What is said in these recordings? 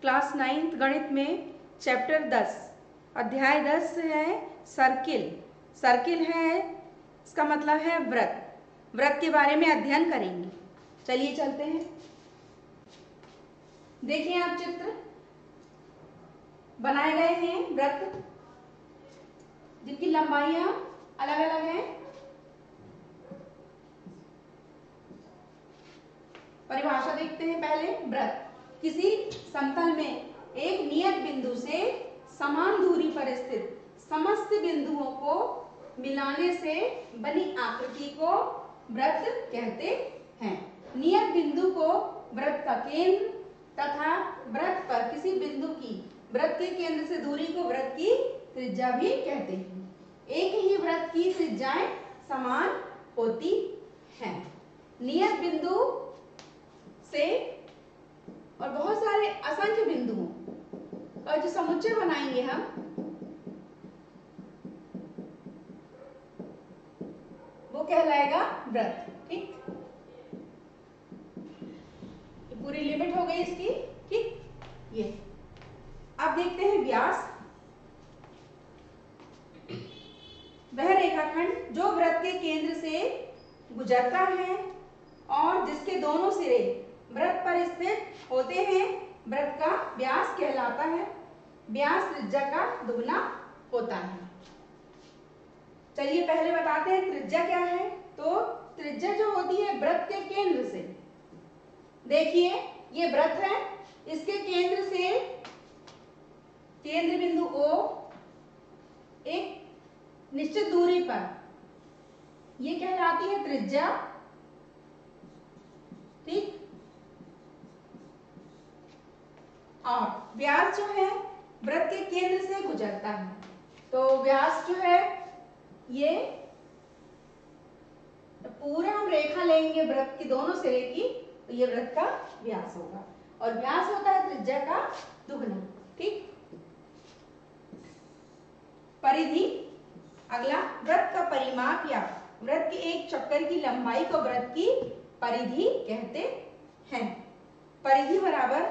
Class 9th गणित में chapter 10 अध्याय 10 है सर्किल। सर्किल है, इसका मतलब है वृत्त। वृत्त के बारे में अध्ययन करेंगे। चलिए चलते हैं। देखिए आप चित्र बनाए गए हैं वृत्त जिनकी लंबाइयां अलग अलग हैं। परिभाषा देखते हैं पहले। वृत्त किसी समतल में एक नियत बिंदु से समान दूरी पर स्थित समस्त बिंदुओं को मिलाने से बनी आकृति को वृत्त कहते हैं। नियत बिंदु को वृत्त का केंद्र तथा वृत्त पर किसी बिंदु की वृत्त के केंद्र से दूरी को वृत्त की त्रिज्या भी कहते हैं। एक ही वृत्त की त्रिज्याएं समान होती हैं। नियत बिंदु से और बहुत सारे असंख्य बिंदुओं और जो समुच्चय बनाएंगे हम, वो कहलाएगा वृत्त। ठीक, ये पूरी लिमिट हो गई इसकी। ठीक, ये अब देखते हैं व्यास। वह रेखाखंड जो वृत्त के केंद्र से गुजरता है और जिसके दोनों सिरे वृत्त पर स्थित होते हैं, वृत्त का व्यास कहलाता है। व्यास त्रिज्या का दुगना होता है। चलिए पहले बताते हैं त्रिज्या क्या है। तो त्रिज्या जो होती है वृत्त के केंद्र से, देखिए ये वृत्त है, इसके केंद्र से केंद्र बिंदु O एक निश्चित दूरी पर, ये कहलाती है त्रिज्या। ठीक, और व्यास जो है वृत्त के केंद्र से गुजरता है। तो व्यास जो है ये पूरा हम रेखा लेंगे वृत्त की दोनों सिरे की, तो ये वृत्त का व्यास होगा और व्यास होता है त्रिज्या का दुगना। ठीक, परिधि। अगला वृत्त का परिमाप या वृत्त के एक चक्कर की लंबाई को वृत्त की परिधि कहते हैं। परिधि बराबर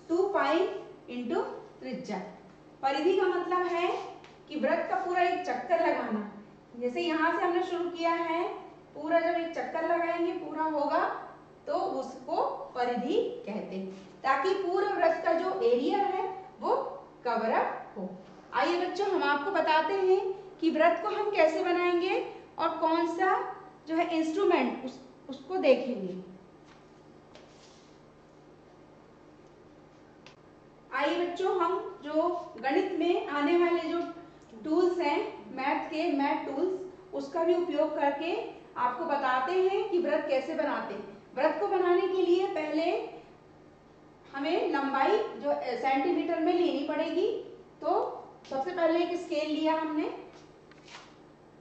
2 पाई इंटू त्रिज्या। परिधि का मतलब है कि वृत्त का पूरा एक चक्कर लगाना। जैसे यहां से हमने शुरू किया है, पूरा जब एक चक्कर लगाएंगे पूरा होगा तो उसको परिधि कहते हैं, ताकि पूरे वृत्त का जो एरिया है वो कवर अप हो। आइए बच्चों, हम आपको बताते हैं कि वृत्त को हम कैसे बनाएंगे और कौन सा जो है इंस्ट्रूमेंट उसको देखेंगे। आइए बच्चों, हम जो गणित में आने वाले जो टूल्स हैं, मैथ टूल्स, उसका भी उपयोग करके आपको बताते हैं कि वृत्त कैसे बनाते हैं। वृत्त को बनाने के लिए पहले हमें लंबाई जो सेंटीमीटर में लेनी पड़ेगी। तो सबसे पहले एक स्केल लिया हमने।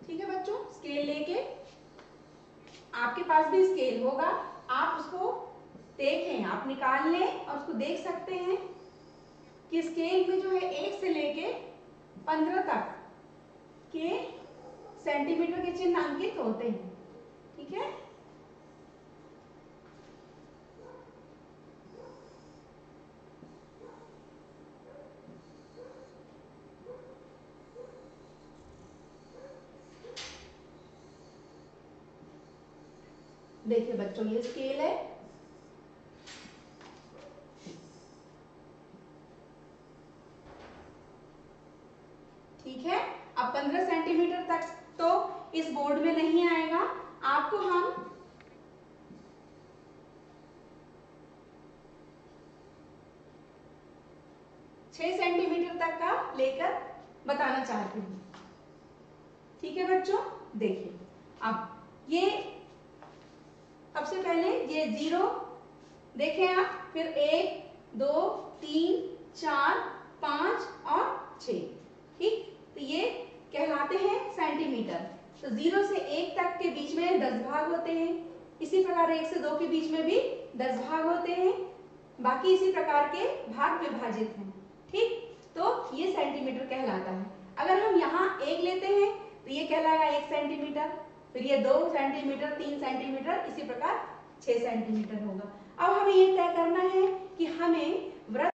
ठीक है बच्चों, स्केल लेके, आपके पास भी स्केल होगा, आप उसको देखें, आप निकाल लें और उसको देख सकते हैं कि स्केल में जो है 1 से लेके 15 तक के सेंटीमीटर के चिन्ह अंकित होते हैं। ठीक है, देखिए बच्चों ये स्केल है। ठीक है, अब 15 सेंटीमीटर तक तो इस बोर्ड में नहीं आएगा, आपको हम सेंटीमीटर तक का लेकर बताना चाहती हूँ। ठीक है बच्चों, देखिए अब ये सबसे पहले ये 0 देखें आप, फिर 1 2 3 4 5 और 6। ठीक, तो ये कहलाते हैं सेंटीमीटर। तो 0 से 1 तक के बीच में 10 भाग होते हैं। इसी प्रकार 1 से 2 के बीच में भी 10 भाग होते हैं। बाकी इसी प्रकार के भाग विभाजित हैं। ठीक, तो ये सेंटीमीटर कहलाता है। अगर हम यहाँ 1 लेते हैं तो ये कहलाएगा 1 सेंटीमीटर, फिर ये 2 सेंटीमीटर, 3 सेंटीमीटर, इसी प्रकार 6 सेंटीमीटर होगा। अब हमें ये तय करना है कि हमें वृत्त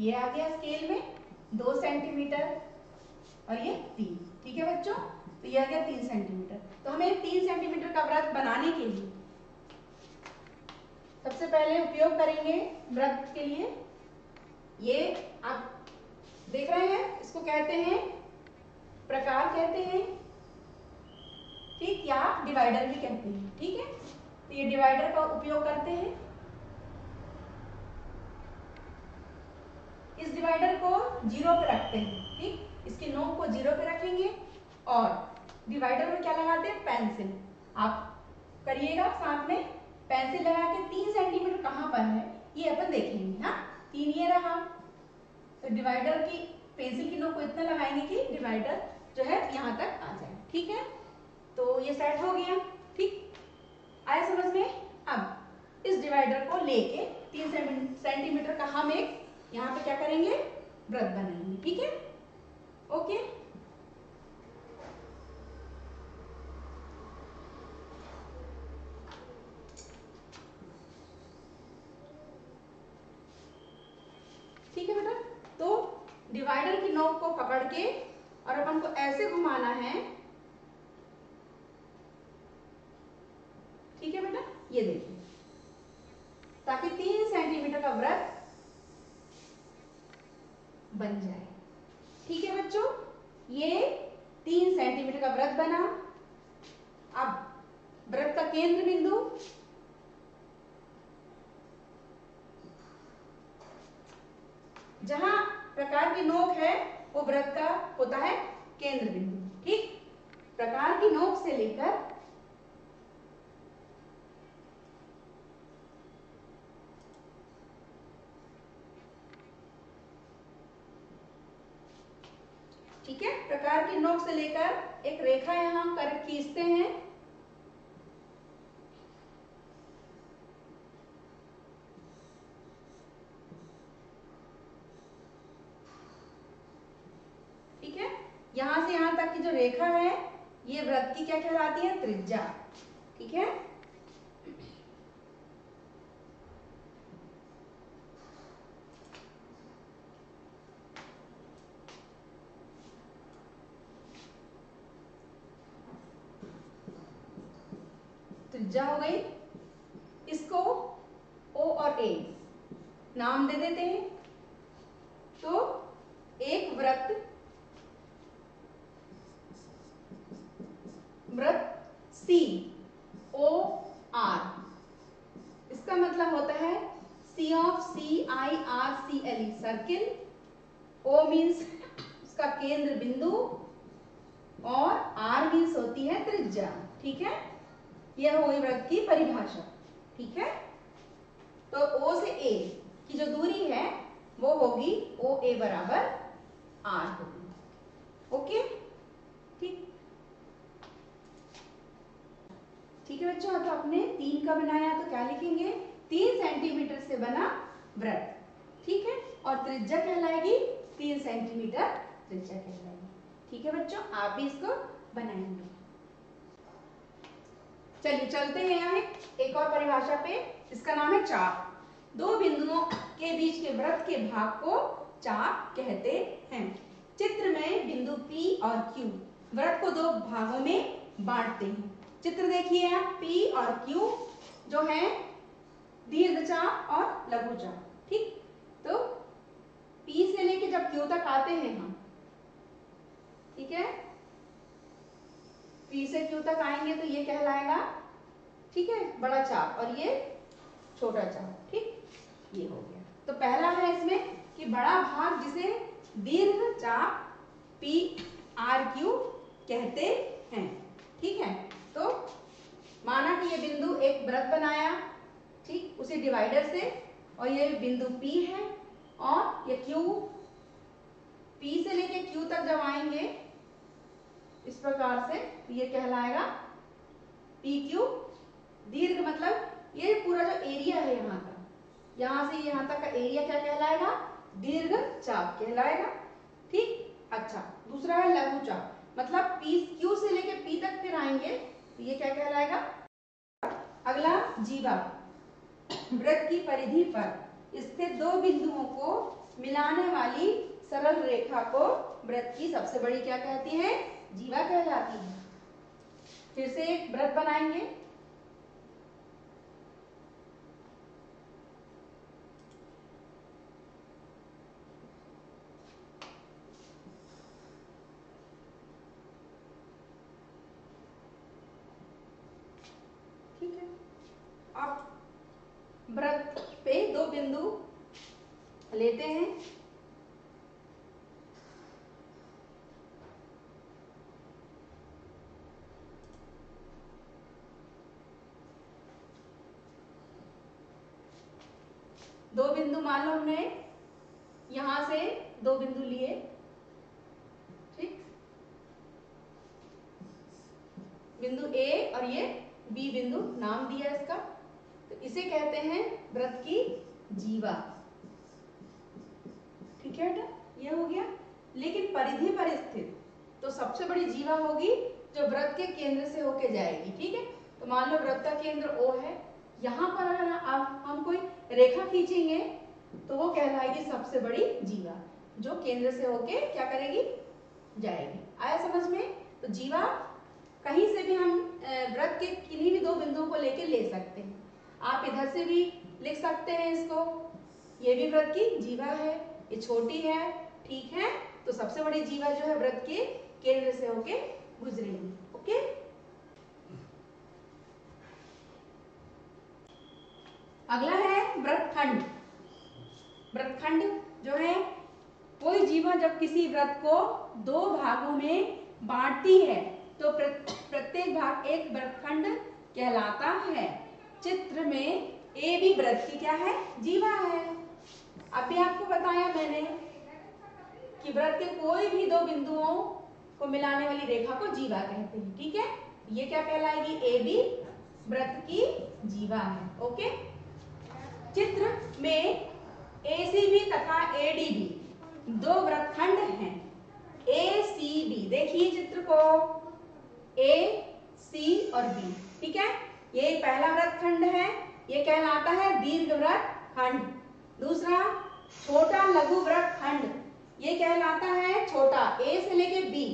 ये आ गया स्केल में 2 सेंटीमीटर और ये 3। ठीक है बच्चों, तो ये आ गया 3 सेंटीमीटर। तो हमें 3 सेंटीमीटर का वृत्त बनाने के लिए सबसे पहले उपयोग करेंगे वृत्त के लिए, ये आप देख रहे हैं, इसको कहते हैं प्रकार कहते हैं, ठीक, या डिवाइडर भी कहते हैं। ठीक है, तो ये डिवाइडर का उपयोग करते हैं। इस डिवाइडर को 0 पे रखते हैं। ठीक, इसकी नोक को 0 पे रखेंगे और डिवाइडर में क्या लगाते हैं, पेंसिल। आप करिएगा साथ में, पेंसिल लगा के 3 सेंटीमीटर कहाँ पर है ये अपन देखेंगे। हाँ, 3 ये रहा, तो डिवाइडर की पेंसिल की नोक को इतना लगाएंगे कि डिवाइडर जो है यहाँ तक आ जाए। ठीक है, तो ये सेट हो गया। ठीक, आया समझ में। अब इस डिवाइडर को लेके 3 सेंटीमीटर का हम एक यहाँ पे क्या करेंगे, वृत्त बनाएंगे। ठीक है, ओके। ठीक है बेटा, तो डिवाइडर की नोक को पकड़ के और अपन को ऐसे घुमाना है। ठीक है बेटा, ये देखिए, ताकि 3 सेंटीमीटर का वृत्त बन जाए। ठीक है बच्चों, ये 3 सेंटीमीटर का वृत्त बना। अब वृत्त का केंद्र बिंदु जहां प्रकार की नोक है वो वृत्त का होता है केंद्र बिंदु। ठीक, प्रकार की नोक से लेकर ठीक है, प्रकार की नोक से लेकर एक रेखा यहां कर खींचते हैं। ठीक है, यहां से यहां तक की जो रेखा है ये वृत्त की क्या कहलाती है, त्रिज्या। ठीक है, त्रिज्या हो गई। इसको ओ और ए नाम दे देते हैं। तो एक वृत्त सी ओ आर, इसका मतलब होता है C of CIRCLE, circle. O means उसका केंद्र बिंदु और आर मीन्स होती है त्रिज्या। ठीक है, यह हो गई वृत्त की परिभाषा। ठीक है, तो O से A की जो दूरी है वो होगी OA बराबर R होगी। ओके, ठीक, ठीक है बच्चों। तो आपने 3 का बनाया तो क्या लिखेंगे, 3 सेंटीमीटर से बना वृत्त। ठीक है, और त्रिज्या कहलाएगी 3 सेंटीमीटर त्रिज्या कहलाएगी। ठीक है बच्चों, आप भी इसको बनाएंगे। चलिए चलते हैं यहाँ एक और परिभाषा पे, इसका नाम है चाप। 2 बिंदुओं के बीच के वृत्त के भाग को चाप कहते हैं। चित्र में बिंदु P और Q वृत्त को 2 भागों में बांटते हैं। चित्र देखिए आप, P और Q जो है दीर्घ चाप और लघु चाप। ठीक, तो P से लेके जब Q तक आते हैं हम, ठीक है, P से Q तक आएंगे तो ये कहलाएगा, ठीक है, बड़ा चाप और ये छोटा चाप। ठीक, ये हो गया। तो पहला है इसमें कि बड़ा भाग जिसे दीर्घ चाप PRQ कहते हैं। ठीक है, तो माना कि ये बिंदु एक वृत्त बनाया, ठीक, उसी डिवाइडर से, और ये बिंदु P है और ये Q, P से लेके Q तक जब आएंगे इस प्रकार से, तो ये कहलाएगा PQ। दीर्घ मतलब ये पूरा जो एरिया है यहाँ का, यहाँ से यहाँ तक का एरिया क्या कहलाएगा, दीर्घ चाप कहलाएगा। ठीक, अच्छा, दूसरा है लघु चाप, मतलब Q से लेके P तक फिर आएंगे तो ये क्या कहलाएगा। अगला जीवा, वृत्त की परिधि पर स्थित 2 बिंदुओं को मिलाने वाली सरल रेखा को वृत्त की सबसे बड़ी क्या कहती है? जीवा कहलाती है। फिर से एक वृत्त बनाएंगे। ठीक है, अब वृत्त पे दो बिंदु लेते हैं। दो बिंदु मान लो हमने यहां से दो बिंदु लिए, ठीक, बिंदु ए और ये बी बिंदु नाम दिया इसका, तो इसे कहते हैं वृत्त की जीवा। ठीक है बेटा, ये हो गया। लेकिन परिधि पर स्थित तो सबसे बड़ी जीवा होगी जो वृत्त के केंद्र से होके जाएगी। ठीक है, तो मान लो वृत्त का केंद्र O है, यहाँ पर अगर हम कोई रेखा खींचेंगे तो वो कहलाएगी सबसे बड़ी जीवा, जो केंद्र से होके क्या करेगी? जाएगी। आया समझ में? तो जीवा कहीं से भी हम वृत्त के किन्हीं भी दो बिंदुओं को लेके ले सकते हैं। आप इधर से भी लिख सकते हैं इसको, ये भी वृत्त की जीवा है, ये छोटी है, ठीक है, तो सबसे बड़ी जीवा जो है वृत्त के केंद्र से होके गुजरेगी। ओके, अगला है वृत्तखंड। वृत्तखंड जो है, कोई जीवा जब किसी वृत्त को दो भागों में बांटती है तो प्रत्येक भाग एक वृत्तखंड कहलाता है। चित्र में ए भी वृत्त की क्या है? जीवा है। अभी आपको बताया मैंने कि वृत्त के कोई भी दो बिंदुओं को मिलाने वाली रेखा को जीवा कहते हैं। ठीक है, ये क्या कहलाएगी? ए बी वृत्त की जीवा है। ओके, चित्र में ACB तथा ADB दो वृत्तखंड हैं। ACB देखिए चित्र को, A, C और B। ठीक है, ये पहला वृत्तखंड है, ये कहलाता है दीर्घ वृत्तखंड। दूसरा छोटा लघु वृत्तखंड, ये कहलाता है छोटा, A से लेके B,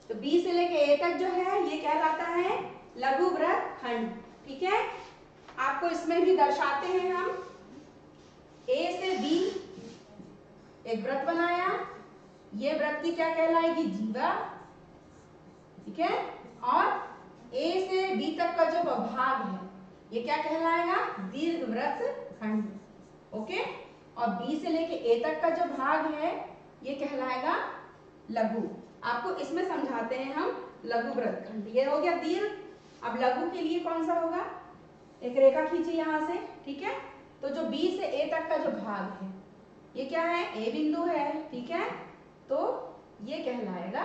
तो B से लेके A तक जो है ये कहलाता है लघु वृत्तखंड। ठीक है, आपको इसमें भी दर्शाते हैं हम। A से B एक वृत्त बनाया, ये वृत्त की क्या कहलाएगी? जीवा। ठीक है, और A से B तक का जो भाग है ये क्या कहलाएगा? दीर्घ वृत्तखंड। ओके, और B से लेके A तक का जो भाग है ये कहलाएगा लघु। आपको इसमें समझाते हैं हम लघु वृत्तखंड। ये हो गया दीर्घ। अब लघु के लिए कौन सा होगा? एक रेखा खींचिए यहां से। ठीक है, तो जो B से A तक का जो भाग है ये क्या है? A बिंदु है। ठीक है, तो ये कहलाएगा,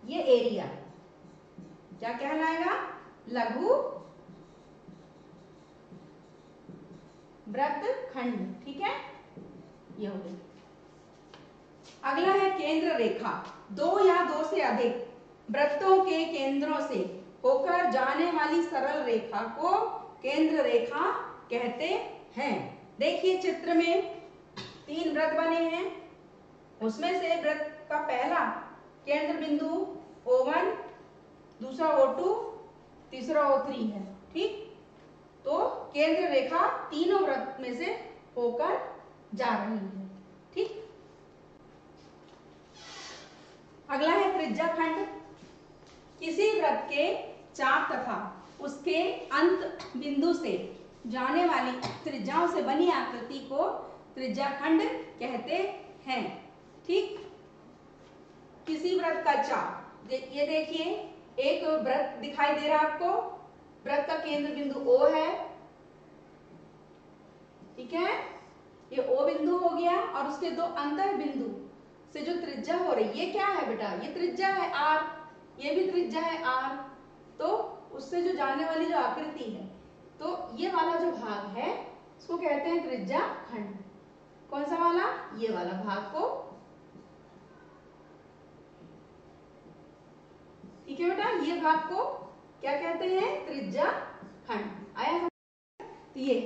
ये एरिया क्या कहलाएगा? लघु वृत्तखंड। ठीक है, ये हो गया। अगला है केंद्र रेखा। दो या दो से अधिक वृत्तों के केंद्रों से होकर जाने वाली सरल रेखा को केंद्र रेखा कहते हैं। देखिए चित्र में तीन वृत्त बने हैं, उसमें से वृत्त का पहला केंद्र बिंदु O1, दूसरा O2, तीसरा O3 है। ठीक, तो केंद्र रेखा तीनों वृत्त में से होकर जा रही है। ठीक, अगला है त्रिज्याखंड। किसी वृत्त के चाप तथा उसके अंत बिंदु से जाने वाली त्रिज्याओं से बनी आकृति को त्रिज्याखंड कहते हैं। ठीक, किसी वृत्त का चाप, ये देखिए एक वृत्त दिखाई दे रहा है आपको, वृत्त का केंद्र बिंदु O है। ठीक है, ये O बिंदु हो गया, और उसके दो अंतर बिंदु से जो त्रिज्या हो रही, ये क्या है बेटा? ये त्रिज्या है R, ये भी त्रिज्या है R, तो उससे जो जाने वाली जो आकृति है, तो ये वाला जो भाग है इसको कहते हैं त्रिज्याखंड। कौन सा वाला? ये वाला भाग को। ठीक है बेटा, ये भाग को क्या कहते हैं? त्रिज्याखंड। आया? तो ये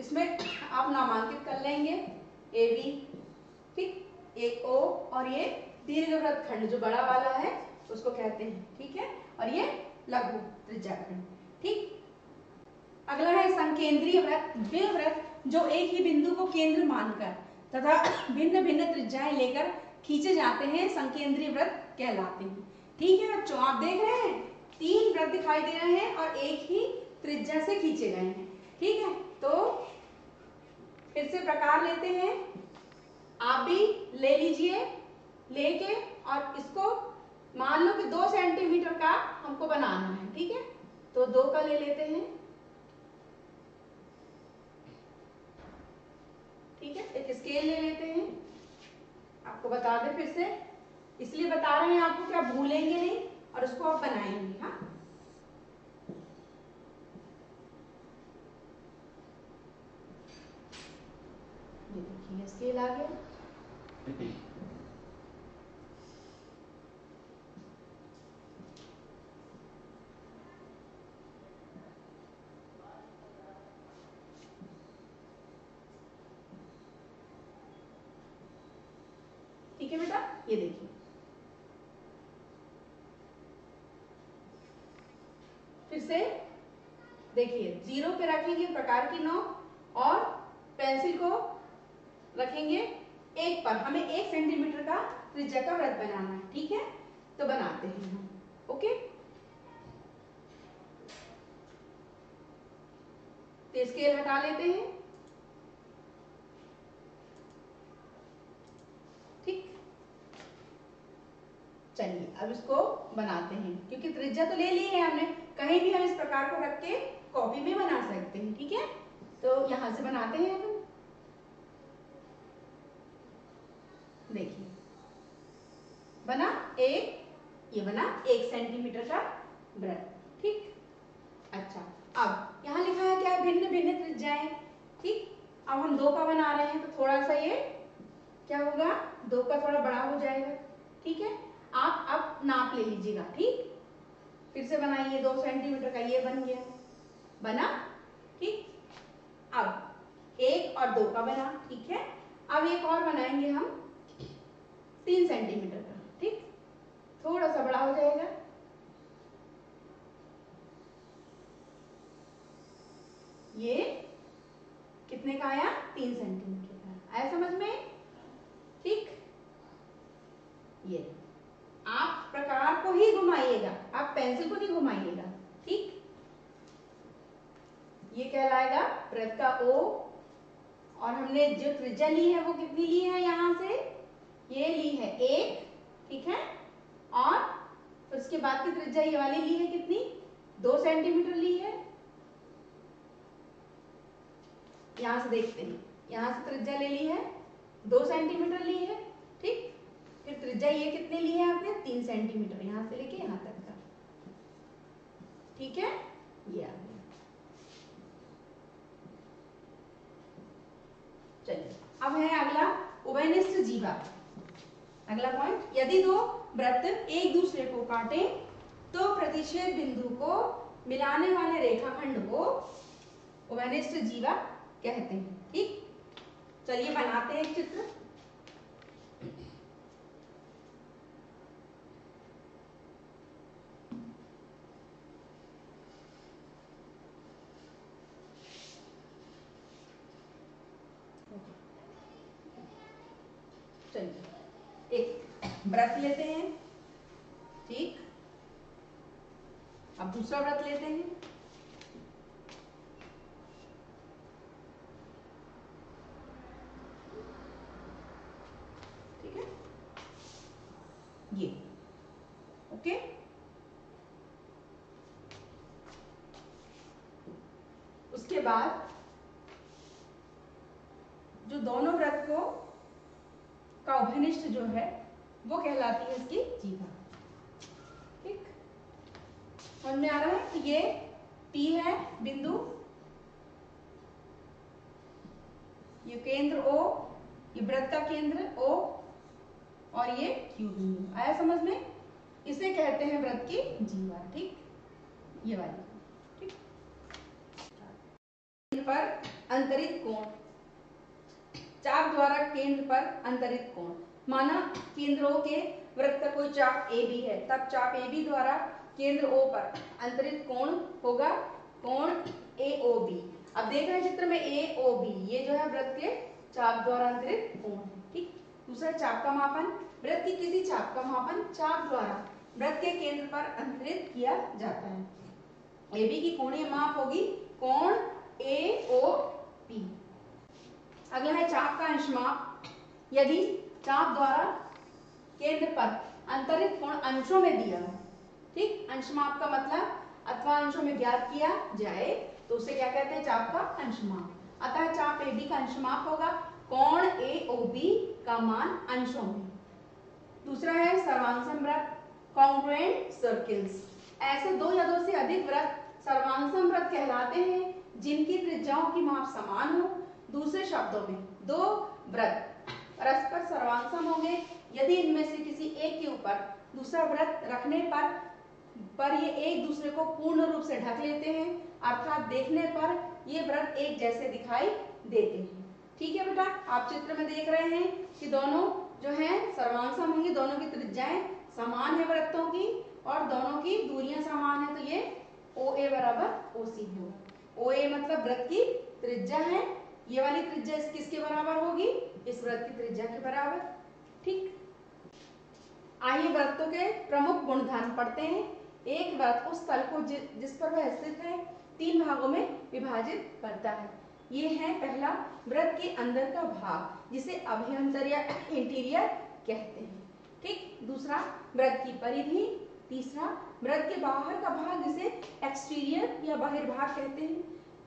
इसमें आप नामांकित कर लेंगे। ए बी, ठीक, एक ओ, और ये दीर्घवृत्त खंड जो बड़ा वाला है उसको कहते हैं, ठीक है, और ये लघु त्रिज्या खंड, ठीक। अगला है संकेंद्रीय वृत्त, वे वृत्त जो एक ही बिंदु को केंद्र मानकर तथा भिन्न भिन्न त्रिज्याएं लेकर खींचे जाते हैं संकेंद्रीय वृत्त कहलाते हैं, ठीक है बच्चों। आप देख रहे हैं 3 वृत्त दिखाई दे रहे हैं और एक ही त्रिज्या से खींचे गए हैं, ठीक है। तो फिर से प्रकार लेते हैं, आप भी ले लीजिए, लेके और इसको मान लो कि 2 सेंटीमीटर का हमको बनाना है, ठीक है, तो 2 का ले लेते हैं, ठीक है। एक स्केल ले लेते हैं, आपको बता दें फिर से, इसलिए बता रहे हैं आपको कि आप भूलेंगे नहीं और उसको आप बनाएंगे, हाँ। ये देखिए स्केल आ गया, ठीक है बेटा। ये देखिए फिर से देखिए, 0 पे रखेंगे प्रकार की नोक और पेंसिल को रखेंगे 1 पर, हमें 1 सेंटीमीटर का त्रिज्या का वृत्त बनाना है, ठीक है। तो बनाते हैं हम, ओके। तो स्केल हटा लेते हैं, ठीक। चलिए अब इसको बनाते हैं, क्योंकि त्रिज्या तो ले ली है हमने, कहीं भी हम इस प्रकार को रख के कॉपी में बना सकते हैं, ठीक है। तो यहां से बनाते हैं हम, देखिए बना ये बना 1 सेंटीमीटर का वृत्त, ठीक। अच्छा, अब यहाँ लिखा है क्या, भिन्न भिन्न त्रिज्याएं, ठीक। अब हम 2 का बना रहे हैं तो थोड़ा सा ये क्या होगा, 2 का थोड़ा बड़ा हो जाएगा, ठीक है। आप अब नाप ले लीजिएगा, ठीक। फिर से बनाइए 2 सेंटीमीटर का, ये बन गया, बना, ठीक। अब 1 और 2 का बना, ठीक है। अब एक और बनाएंगे हम 3 सेंटीमीटर का, ठीक, थोड़ा सा बड़ा हो जाएगा, ये कितने का आया, 3 सेंटीमीटर का, आया समझ में, ठीक। ये आप प्रकार को ही घुमाइएगा, आप पेंसिल को नहीं घुमाइएगा, ठीक। ये कहलाएगा वृत्त का ओ, और हमने जो त्रिज्या ली है वो कितनी ली है, यहां से ये ली है 1, ठीक है, और उसके बाद की त्रिज्या ये वाली ली है कितनी, 2 सेंटीमीटर ली है। यहां से देखते हैं, यहां से त्रिज्या ले ली है 2 सेंटीमीटर ली है, ठीक। फिर त्रिज्या ये कितने ली है आपने, 3 सेंटीमीटर, यहां से लेके यहां तक का, ठीक है। ये आ गया, चलिए अब है अगला उभयनिष्ठ जीवा। अगला पॉइंट, यदि 2 वृत्त एक दूसरे को काटे तो प्रतिच्छेद बिंदु को मिलाने वाले रेखाखंड को उभयनिष्ठ जीवा कहते हैं, ठीक। चलिए बनाते हैं एक चित्र, चलिए एक वृत्त लेते हैं, ठीक। अब दूसरा वृत्त लेते हैं, ठीक है, ये ओके। उसके बाद जो दोनों वृत्त को का उभयनिष्ठ जो है वो कहलाती है इसकी जीवा, ठीक। समझ में आ रहा है, तो ये P है बिंदु, ये केंद्र O, ये वृत्त का केंद्र O, और ये Q बिंदु, आया समझ में, इसे कहते हैं वृत्त की जीवा, ठीक, ये वाली, ठीक। पर अंतरित कोण चाप द्वारा केंद्र पर अंतरित कोण। माना केंद्र O के वृत्त का कोई चाप AB है, तब चाप AB द्वारा केंद्र O पर अंतरित कोण होगा कोण AOB। अब देख रहे हैं चित्र में AOB, ये जो है वृत्त के चाप द्वारा अंतरित कोण है। ठीक। दूसरा चाप का मापन, वृत्त की किसी चाप का मापन चाप द्वारा वृत्त के केंद्र पर अंतरित किया जाता है। AB की कोणीय माप होगी कोण AOP। अगला है चाप का अंशमाप। यदि चाप द्वारा केंद्र पर अंतरित कोण अंशों में दिया है, ठीक, अंशमाप का मतलब अथवा अंशों में ज्ञात किया जाए तो उसे क्या कहते हैं, चाप का अंशमाप। अतः चाप AB का अंशमाप होगा कोण AOB का मान अंशों में। दूसरा है सर्वांशम वृत्त, कॉन्ग्रुएंट सर्किल्स। ऐसे दो या दो से अधिक वृत्त सर्वांशम वृत्त कहलाते हैं जिनकी त्रिज्याओं की माप समान हो। दूसरे शब्दों में दो वृत्त परस्पर सर्वांशम होंगे यदि इनमें से किसी एक के ऊपर दूसरा वृत्त रखने पर ये एक दूसरे को पूर्ण रूप से ढक लेते हैं, अर्थात देखने पर ये वृत्त एक जैसे दिखाई देते हैं। ठीक है बेटा, आप चित्र में देख रहे हैं कि दोनों जो है सर्वांशम होंगे, दोनों की त्रिज्याएं समान है वृत्तों की और दोनों की दूरियां समान है, तो ये OA बराबर OC होगा। OA मतलब वृत्त की त्रिज्या है, ये वाली त्रिज्या किसके बराबर होगी, इस वृत्त की त्रिज्या के बराबर। ठीक। आइए वृत्तों के प्रमुख गुणधर्म पढ़ते हैं। एक वृत्त उस तल को जिस पर वह स्थित है 3 भागों में विभाजित करता है। ये है पहला वृत्त के अंदर का भाग जिसे अभ्यंतर या इंटीरियर कहते हैं। ठीक। दूसरा वृत्त की परिधि। तीसरा वृत्त के बाहर का भाग जिसे एक्सटीरियर या बहिर्भाग कहते हैं।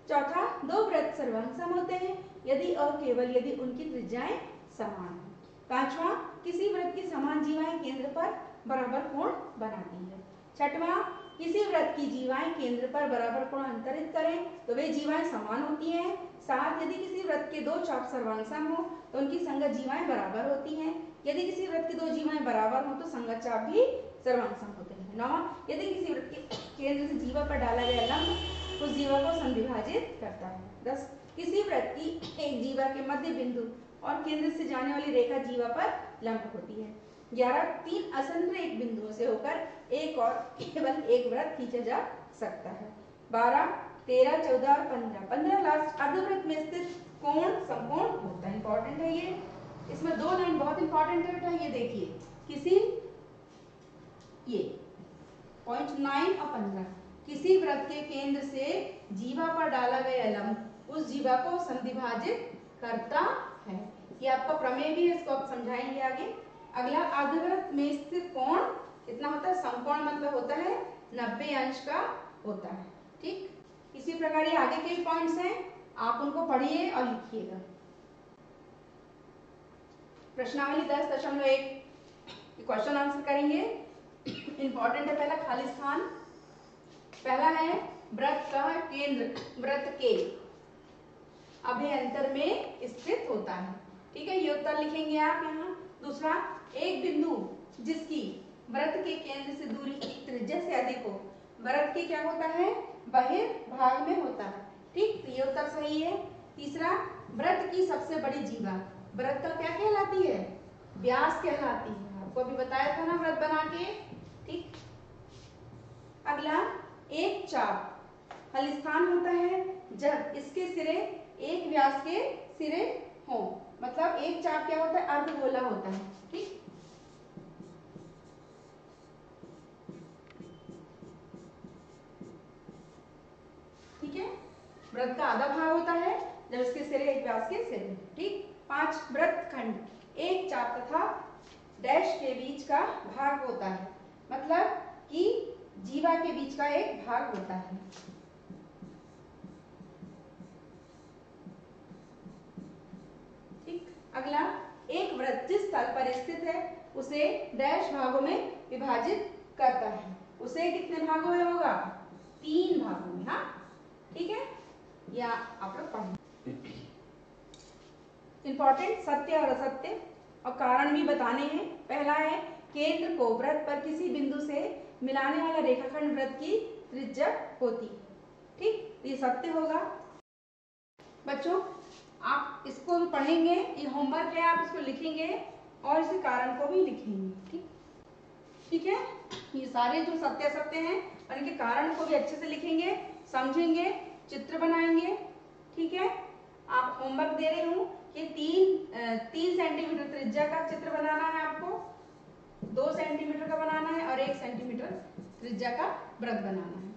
चौथा दो वृत्त सर्वांशम होते हैं यदि और केवल यदि उनकी त्रिज्याएं समान हैं। पांचवा किसी वृत्त की समान जीवाएं केंद्र पर बराबर कोण बनाती है। छठवां किसी वृत्त की जीवाएं केंद्र पर बराबर कोण अंतरित करें तो वे जीवाएं समान होती हैं। साथ यदि किसी वृत्त के दो चाप सर्वांशम हो तो उनकी संगत जीवाएं बराबर होती हैं। यदि किसी वृत्त की दो जीवाएं बराबर हो तो संगत चाप भी सर्वांशम होते हैं। नौवां यदि किसी वृत्त के केंद्र से जीवा पर डाला गया लंब उस जीवा को संविभाजित करता है। 10 किसी वृत्त की एक जीवा के मध्य बिंदु और केंद्र से जाने वाली रेखा जीवा पर लंब होती है। 11 3 असंख्य एक बिंदुओं से होकर एक और केवल एक वृत्त खींचा जा सकता है। 12 13 14 और 15 लास्ट अर्धवृत्त में स्थित कोण समकोण होता है। इंपॉर्टेंट है ये, इसमें दो लाइन बहुत इंपॉर्टेंट है बेटा, ये देखिए किसी ये पॉइंट 9 और 15 किसी वृत्त के केंद्र से जीवा पर डाला गया लंब उस जीवा को संविभाजित करता है। ये आपका प्रमेय भी है, इसको आप समझाएंगे आगे। अगला अर्धवृत्त में स्थित कोण कितना होता है, समकोण मतलब होता है 90 अंश का होता है। ठीक। इसी प्रकार ये आगे के पॉइंट्स हैं, आप उनको पढ़िए और लिखिएगा। प्रश्नावली 10.1 क्वेश्चन आंसर करेंगे। इंपॉर्टेंट है पहला खाली स्थान। पहला है वृत्त का केंद्र वृत्त के अभ्यंतर में स्थित होता है। ठीक है, ये उत्तर लिखेंगे आप यहाँ। दूसरा एक बिंदु जिसकी वृत्त के केंद्र से दूरी त्रिज्या से अधिक हो वृत्त के क्या होता है, बहिर्भाग में होता है। ठीक, तो ये उत्तर सही है। तीसरा वृत्त की सबसे बड़ी जीवा वृत्त का क्या कहलाती है, व्यास कहलाती है। आपको अभी बताया था ना वृत्त बना के। ठीक। अगला एक चाप हलिस्थान होता है जब इसके सिरे एक व्यास के सिरे हो, मतलब एक चाप क्या होता है, अर्धगोला होता है। ठीक। ठीक है, वृत्त का आधा भाग होता है जब इसके सिरे एक व्यास के सिरे। ठीक। 5 वृत्त खंड एक चाप तथा डैश के बीच का भाग होता है, मतलब कि जीवा के बीच का एक भाग होता है। ठीक। अगला एक वृत्त जिस तल पर स्थित है उसे डैश भागों में विभाजित करता है। उसे कितने भागों में होगा, 3 भागों में। हाँ ठीक है, या आप लोग पढ़ें। इंपॉर्टेंट सत्य और असत्य और कारण भी बताने हैं। पहला है केंद्र को वृत्त पर किसी बिंदु से मिलाने वाला रेखाखंड वृत्त की त्रिज्या होती है। ठीक, ये सत्य होगा। बच्चों आप इसको भी पढ़ेंगे, ये होमवर्क है, आप इसको लिखेंगे और इस कारण को भी लिखेंगे। ठीक है, ये सारे जो सत्य असत्य हैं और इनके कारण को भी अच्छे से लिखेंगे, समझेंगे, चित्र बनाएंगे। ठीक है, आप होमवर्क दे रही हूँ, ये 3 सेंटीमीटर त्रिज्या का चित्र बनाना है आपको, 2 सेंटीमीटर का बनाना है और 1 सेंटीमीटर त्रिज्या का वृत्त बनाना है।